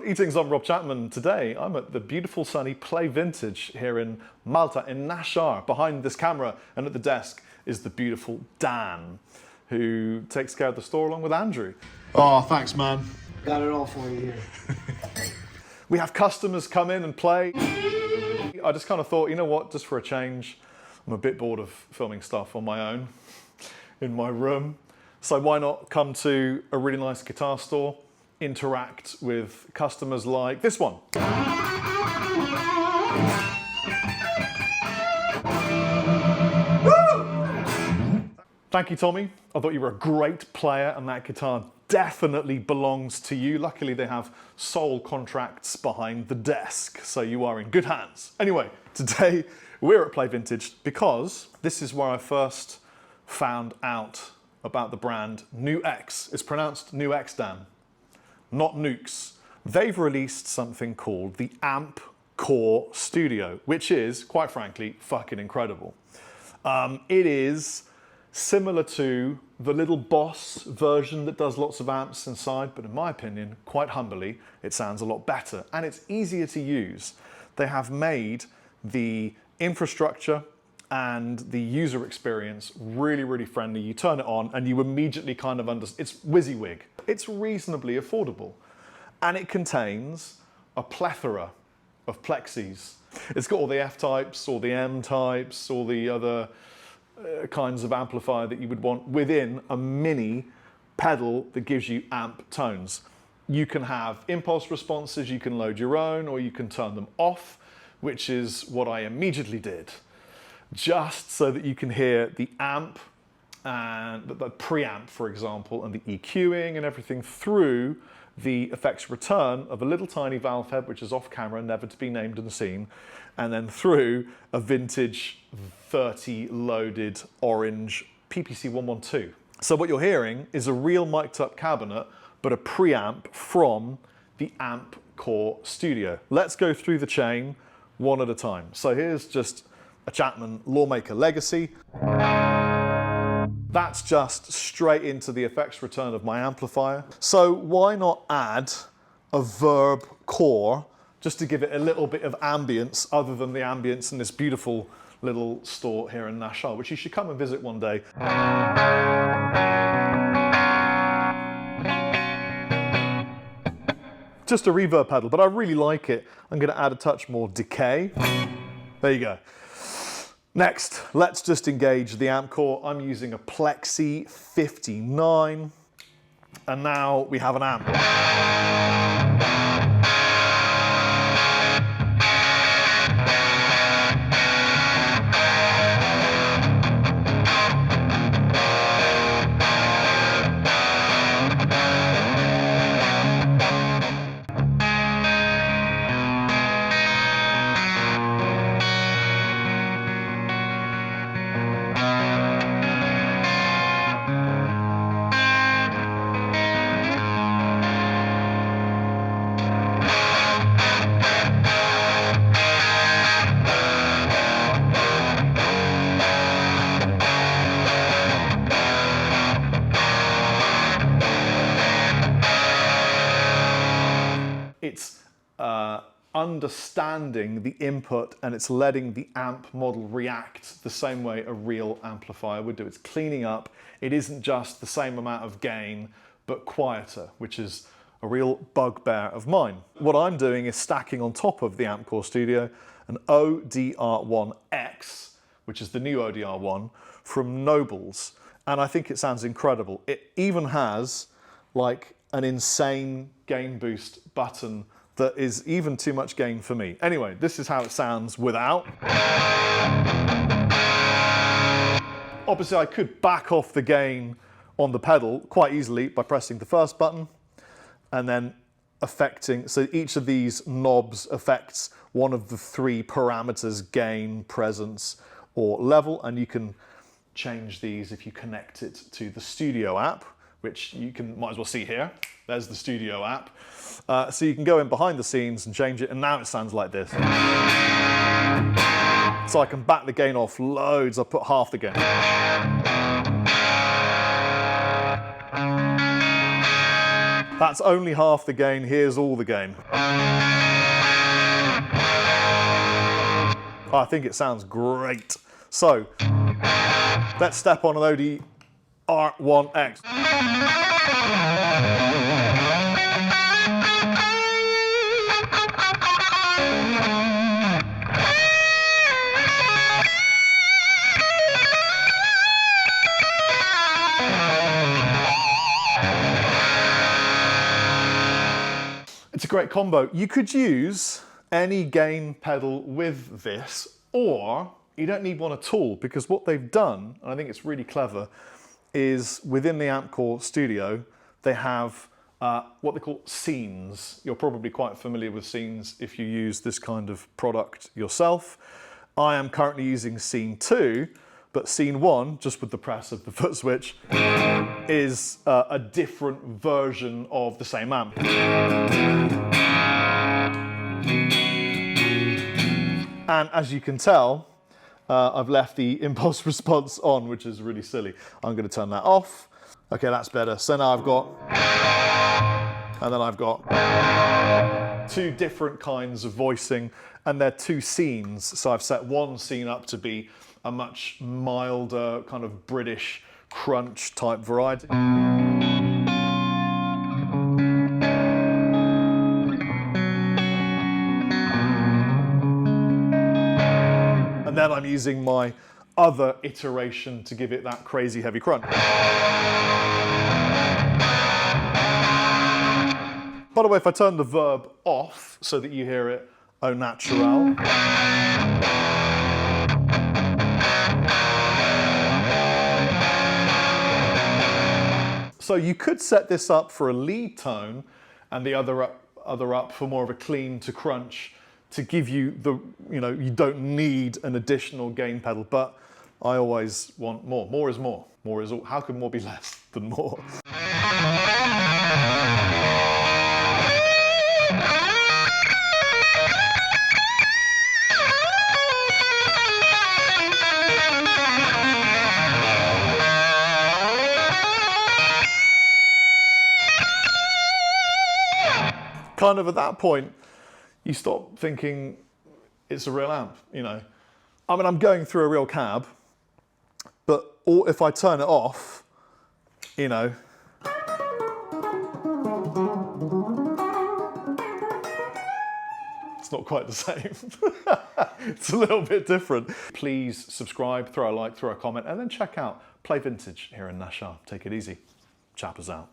Greetings, I'm Rob Chapman. Today I'm at the beautiful sunny Play Vintage here in Malta, in Nashar. Behind this camera and at the desk is the beautiful Dan, who takes care of the store along with Andrew. Oh, thanks, man. Got it all for you here. We have customers come in and play. I just kind of thought, you know what, just for a change, I'm a bit bored of filming stuff on my own in my room. So why not come to a really nice guitar store, interact with customers like this one. Thank you, Tommy. I thought you were a great player and that guitar definitely belongs to you. Luckily, they have sole contracts behind the desk, so you are in good hands. Anyway, today we're at Play Vintage because this is where I first found out about the brand Nu X. It's pronounced Nu X, Dan, not Nukes. They've released something called the Amp Core Studio, which is, quite frankly, fucking incredible. It is similar to the little Boss version that does lots of amps inside, but in my opinion, quite humbly, it sounds a lot better and it's easier to use. They have made the infrastructure and the user experience really, really friendly. You turn it on and you immediately kind of understand. It's WYSIWYG. It's reasonably affordable. And it contains a plethora of plexis. It's got all the F-types, all the M-types, all the other kinds of amplifier that you would want within a mini pedal that gives you amp tones. You can have impulse responses, you can load your own, or you can turn them off, which is what I immediately did, just so that you can hear the amp and the preamp, for example, and the EQing and everything through the effects return of a little tiny valve head, which is off camera, never to be named and seen, and then through a vintage 30 loaded orange PPC 112. So what you're hearing is a real mic'd up cabinet, but a preamp from the Amp Core Studio. Let's go through the chain one at a time. So here's just a Chapman Lawmaker Legacy. That's just straight into the effects return of my amplifier. So why not add a Verb Core just to give it a little bit of ambience other than the ambience in this beautiful little store here in Nashar, which you should come and visit one day. Just a reverb pedal, but I really like it. I'm going to add a touch more decay. There you go. Next, let's just engage the amp core. I'm using a Plexi 59, and now we have an amp. It's understanding the input and it's letting the amp model react the same way a real amplifier would do. It's cleaning up. It isn't just the same amount of gain, but quieter, which is a real bugbear of mine. What I'm doing is stacking on top of the Amp Core Studio an ODR1X, which is the new ODR1 from Nobles. And I think it sounds incredible. It even has like an insane gain boost button that is even too much gain for me. Anyway, this is how it sounds without. Obviously, I could back off the gain on the pedal quite easily by pressing the first button and then affecting, so each of these knobs affects one of the three parameters, gain, presence, or level, and you can change these if you connect it to the Studio app, which you might as well see here. There's the Studio app. So you can go in behind the scenes and change it, and now it sounds like this. So I can back the gain off loads. I'll put half the gain. That's only half the gain, here's all the gain. I think it sounds great. So, let's step on an OD R1X. It's a great combo. You could use any gain pedal with this, or you don't need one at all, because what they've done, and I think it's really clever, is within the Amp-Core Studio, they have what they call scenes. You're probably quite familiar with scenes if you use this kind of product yourself. I am currently using scene 2, but scene 1, just with the press of the foot switch, is a different version of the same amp. And as you can tell, I've left the impulse response on, which is really silly. I'm going to turn that off. Okay, that's better. So now I've got, and then I've got 2 different kinds of voicing, and they're 2 scenes. So I've set one scene up to be a much milder kind of British crunch type variety. And then I'm using my other iteration to give it that crazy heavy crunch. By the way, if I turn the verb off so that you hear it au naturel. So you could set this up for a lead tone and the other up for more of a clean to crunch, to give you the, you don't need an additional gain pedal, but I always want more. More is more. More is all. How can more be less than more? Kind of at that point, you stop thinking it's a real amp, I mean, I'm going through a real cab, but if I turn it off, it's not quite the same. It's a little bit different. Please subscribe, throw a like, throw a comment, and then check out Play Vintage here in Nashar. Take it easy. Chappers out.